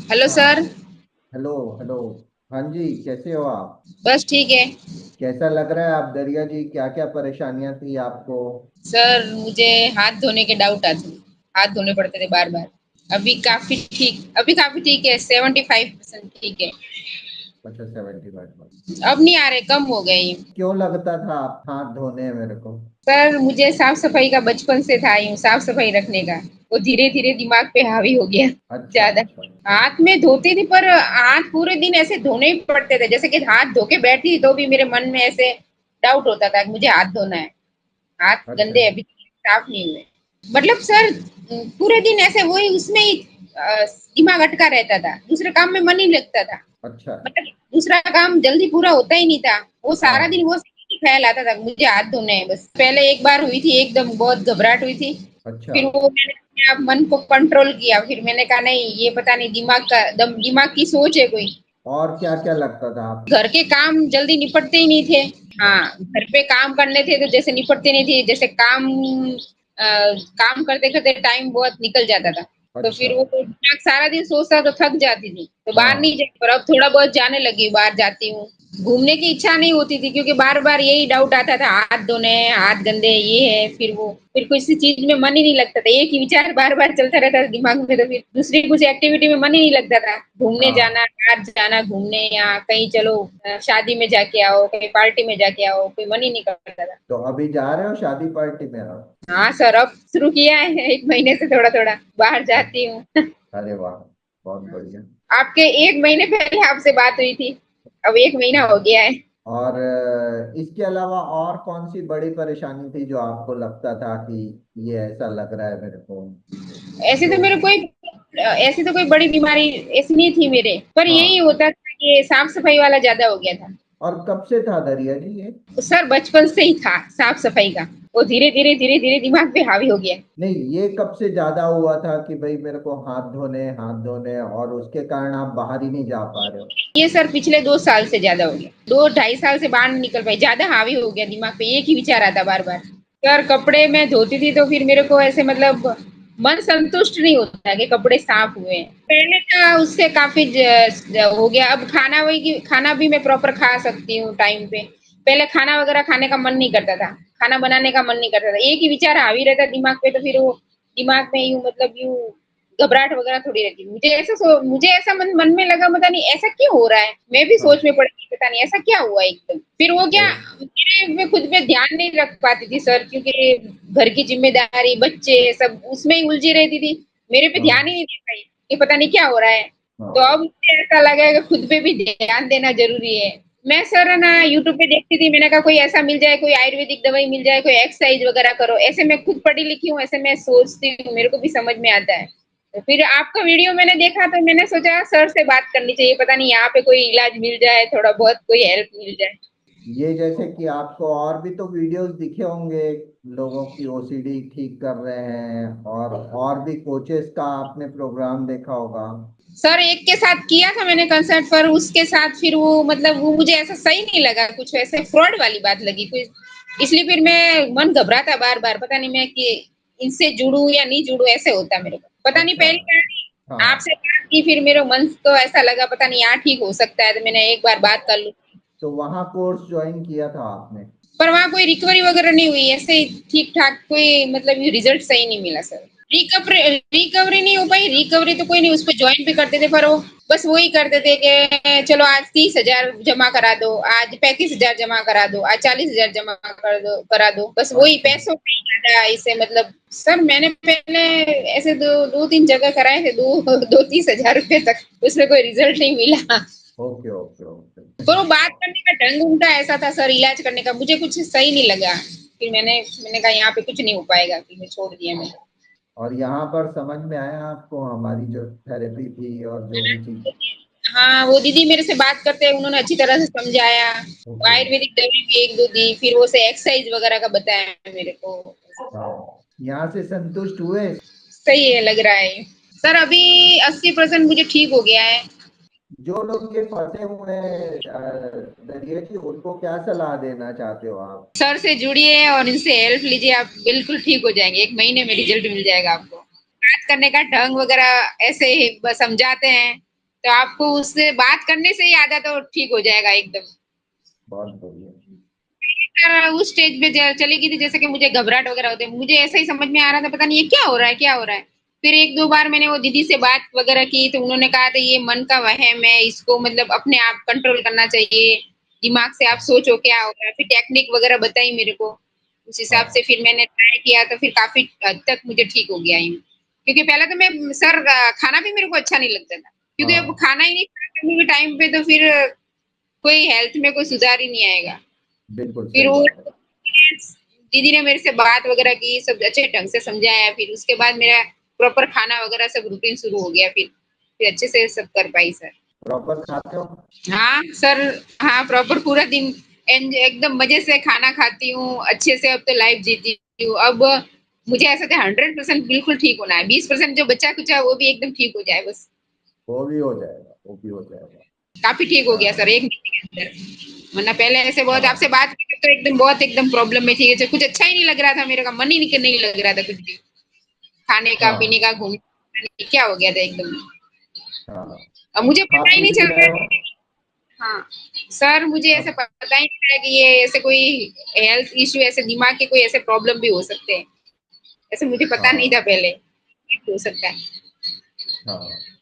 Hello हाँ। Sir. Hello hello. हाँ जी, कैसे हो आप? बस ठीक है। कैसा लग रहा है आप दरिया जी? क्या क्या परेशानियां थी आपको? सर मुझे हाथ धोने के डाउट आते थे। हाथ धोने पड़ते थे बार बार। अभी काफी ठीक है, 75% ठीक है। अच्छा, 75। अब नहीं आ रहे, कम हो गए ये। क्यों लगता था आप हाथ धोने हैं मेरे को? सर मुझे साफ सफाई का बचपन से था, यूं साफ सफाई रखने का। वो धीरे धीरे दिमाग पे हावी हो गया। अच्छा ज्यादा। अच्छा। हाथ में धोती थी, पर हाथ पूरे दिन ऐसे धोने ही पड़ते थे, जैसे कि हाथ धो के बैठती थी तो भी मेरे मन में ऐसे डाउट होता था कि मुझे हाथ धोना है। हाथ अच्छा गंदे अभी साफ नहीं हुए। मतलब सर, पूरे दिन ऐसे वही उसमें ही दिमाग अटका रहता था, दूसरे काम में मन ही लगता था। अच्छा। मतलब दूसरा काम जल्दी पूरा होता ही नहीं था। वो सारा दिन हाँ। वो ख्याल आता था मुझे हाथ धोने हैं बस। पहले एक बार हुई थी, एकदम बहुत घबराहट हुई थी। अच्छा। फिर वो मैंने अपने आप मन को कंट्रोल किया, फिर मैंने कहा नहीं, ये पता नहीं दिमाग की सोच है कोई। और क्या क्या लगता था आप? घर के काम जल्दी निपटते ही नहीं थे। हाँ, घर पे काम करने थे तो जैसे निपटते नहीं थे, जैसे काम करते करते टाइम बहुत निकल जाता था। तो अच्छा। फिर वो दिमाग सारा दिन सोचता तो थक जाती थी, तो बाहर नहीं हाँ। जाती, पर अब थोड़ा बहुत जाने लगी, बाहर जाती हूँ। घूमने की इच्छा नहीं होती थी, क्योंकि बार बार यही डाउट आता था, हाथ धोने हैं, हाथ गंदे ये है, फिर किसी चीज में मन ही नहीं लगता था, एक ही विचार बार बार चलता रहता था दिमाग में, तो फिर दूसरी कुछ एक्टिविटी में मन ही नहीं लगता था। घूमने जाना, हाँ। बाहर जाना घूमने, या कहीं चलो शादी में जाके आओ, कहीं पार्टी में जाके आओ, कोई मन ही नहीं करता था। तो अभी जा रहे हो शादी पार्टी में आप? हाँ सर, अब शुरू किया है, एक महीने से थोड़ा थोड़ा बाहर जाती हूँ। अरे वाह, बहुत बढ़िया। आपके एक महीने पहले आपसे बात हुई थी, अब एक महीना हो गया है। और इसके अलावा और कौन सी बड़ी परेशानी थी जो आपको लगता था कि ये ऐसा लग रहा है मेरे को? ऐसे जो तो मेरे कोई ऐसी तो कोई बड़ी बीमारी ऐसी नहीं थी मेरे, पर यही हाँ। होता था कि साफ सफाई वाला ज्यादा हो गया था। और कब से था दरिया जी ये? तो सर बचपन से ही था साफ सफाई का। वो धीरे धीरे दिमाग पे हावी हो गया। नहीं, ये कब से ज्यादा हुआ था कि भाई मेरे को हाथ धोने और उसके कारण आप बाहर ही नहीं जा पा रहे हो? ये सर पिछले 2 साल से ज्यादा हो गया, 2 ढाई साल से बाहर नहीं निकल पाई, ज्यादा हावी हो गया दिमाग पे, एक ही विचार आता बार बार। यार कपड़े मैं धोती थी तो फिर मेरे को ऐसे मतलब मन संतुष्ट नहीं होता कि कपड़े साफ हुए हैं। पहले का उससे काफी हो गया। अब खाना भी मैं प्रॉपर खा सकती हूँ टाइम पे। पहले खाना वगैरह खाने का मन नहीं करता था, खाना बनाने का मन नहीं करता था, एक ही विचार हावी रहता दिमाग पे, तो फिर वो दिमाग में यूं मतलब यूं घबराहट वगैरह थोड़ी रहती। मुझे ऐसा मन में लगा, पता नहीं ऐसा क्यों हो रहा है, मैं भी सोच हाँ। में पड़ गई, पता नहीं ऐसा क्या हुआ एकदम। फिर वो ओ। क्या, मैं खुद पे ध्यान नहीं रख पाती थी सर, क्योंकि घर की जिम्मेदारी, बच्चे, सब उसमें ही उलझी रहती थी। मेरे पे ध्यान ही हाँ। नहीं दे पाई कि पता नहीं क्या हो रहा है। तो हाँ। अब मुझे ऐसा लगा कि खुद पे भी ध्यान देना जरूरी है। मैं सर ना यूट्यूब पे देखती थी, मैंने कहा कोई ऐसा मिल जाए, कोई आयुर्वेदिक दवाई मिल जाए, कोई एक्सरसाइज वगैरह करो, ऐसे मैं खुद पढ़ी लिखी हूँ, ऐसे मैं सोचती हूँ, मेरे को भी समझ में आता है। तो फिर आपका वीडियो मैंने देखा तो मैंने सोचा सर से बात करनी चाहिए, पता नहीं यहाँ पे कोई इलाज मिल जाए, थोड़ा बहुत कोई हेल्प मिल जाए। ये जैसे कि आपको और भी तो वीडियोस दिखे होंगे, लोगों की ओसीडी ठीक कर रहे हैं, और भी कोचेस का आपने प्रोग्राम देखा होगा। सर एक के साथ किया था मैंने कंसर्ट, पर उसके साथ फिर वो मतलब वो मुझे ऐसा सही नहीं लगा, कुछ ऐसे फ्रॉड वाली बात लगी कुछ, इसलिए फिर मैं मन घबराता बार बार, पता नहीं मैं कि इनसे जुड़ू या नहीं जुड़ू, ऐसे होता मेरे को, पता नहीं अच्छा। पहली बार हाँ। आपसे बात की, फिर मेरे मन को ऐसा लगा पता नहीं यहाँ ठीक हो सकता है, तो मैंने एक बार बात कर लूं। तो वहाँ कोर्स ज्वाइन किया था आपने? पर वहां कोई रिकवरी वगैरह नहीं हुई, ऐसे ही ठीक ठाक, कोई मतलब रिजल्ट सही नहीं मिला सर। रिकवरी रिकवरी नहीं हो पाई, रिकवरी तो कोई नहीं, उस पर ज्वाइन भी करते थे, पर वो बस वही करते थे कि चलो आज 30,000 जमा करा दो, आज 35,000 जमा करा दो, आज 40,000 जमा करा दो, बस वही अच्छा। पैसों पे ही ज्यादा इसे मतलब। सर मैंने पहले ऐसे दो तीन जगह कराए थे, दो दो 30,000 रुपए तक, उसमें कोई रिजल्ट नहीं मिला। Okay okay okay. पर वो बात करने का ढंग उनका ऐसा था सर, इलाज करने का मुझे कुछ सही नहीं लगा। फिर मैंने कहा यहाँ पे कुछ नहीं हो पाएगा, फिर मैं छोड़ दिया मैंने। और यहाँ पर समझ में आया आपको हमारी जो थेरेपी थी और जो भी चीज? हाँ, वो दीदी मेरे से बात करते हैं, उन्होंने अच्छी तरह से समझाया। ओके। आयुर्वेदिक दवाई भी एक दो दी, फिर वो से एक्सरसाइज वगैरह का बताया मेरे को। हाँ, यहाँ से संतुष्ट हुए? सही है, लग रहा है। सर अभी 80% मुझे ठीक हो गया है। जो लोग ये फंसे हुए हैं दरिया जी, उनको क्या सलाह देना चाहते हो आप? सर से जुड़िए और इनसे हेल्प लीजिए, आप बिल्कुल ठीक हो जाएंगे, एक महीने में रिजल्ट मिल जाएगा आपको। बात करने का ढंग वगैरह ऐसे ही बस समझाते हैं, तो आपको उससे बात करने से ही आधा तो ठीक हो जाएगा एकदम। बहुत बढ़िया। उस स्टेज पे चली गई थी, जैसे कि मुझे घबराहट वगैरह होती है, मुझे ऐसा ही समझ में आ रहा था, पता नहीं ये क्या हो रहा है क्या हो रहा है। फिर एक दो बार मैंने वो दीदी से बात वगैरह की, तो उन्होंने कहा था ये मन का वहम है, इसको मतलब अपने आप कंट्रोल करना चाहिए, दिमाग से आप सोचो क्या हो रहा है। फिर टेक्निक वगैरह बताई मेरे को, उस हिसाब से हाँ फिर मैंने ट्राई किया, तो फिर काफी हद तक मुझे ठीक हो गया यूँ। क्योंकि पहले तो मैं सर खाना भी मेरे को अच्छा नहीं लगता था, क्योंकि अब हाँ खाना ही नहीं खाने के टाइम पे तो फिर कोई हेल्थ में कोई सुधार ही नहीं आएगा। बिल्कुल फिर सही वो बात है। दीदी ने मेरे से बात वगैरह की, सब अच्छे ढंग से समझाया, फिर उसके बाद मेरा प्रॉपर खाना वगैरह सब रूटीन शुरू हो गया। फिर अच्छे से सब कर पाई सर। प्रॉपर खाते हो? हाँ सर। हाँ प्रॉपर पूरा दिन एकदम मजे से खाना खाती हूँ अच्छे से। अब तो लाइफ जीती हूँ। अब मुझे ऐसा था 100% बिल्कुल ठीक होना है, 20% जो बचा कुचा वो भी एकदम ठीक हो जाए बस। वो भी हो जाएगा, वो भी हो जाएगा। काफी ठीक हो गया हाँ सर एक महीने के अंदर। वरना पहले ऐसे बहुत आपसे हाँ बात करके तो एकदम बहुत एकदम प्रॉब्लम में थी, कुछ अच्छा ही नहीं लग रहा था, मेरे का मन ही नहीं लग रहा था कुछ भी, खाने का पीने हाँ का घूमने का, क्या हो गया था एकदम। हाँ। अब मुझे खा पता ही पी नहीं भी चल रहे रहा हो? है। हाँ सर, मुझे ऐसे अब पता ही नहीं था कि ये ऐसे कोई हेल्थ इश्यू, ऐसे दिमाग के कोई ऐसे प्रॉब्लम भी हो सकते हैं। ऐसे मुझे पता नहीं था हाँ पहले हो सकता है। हाँ।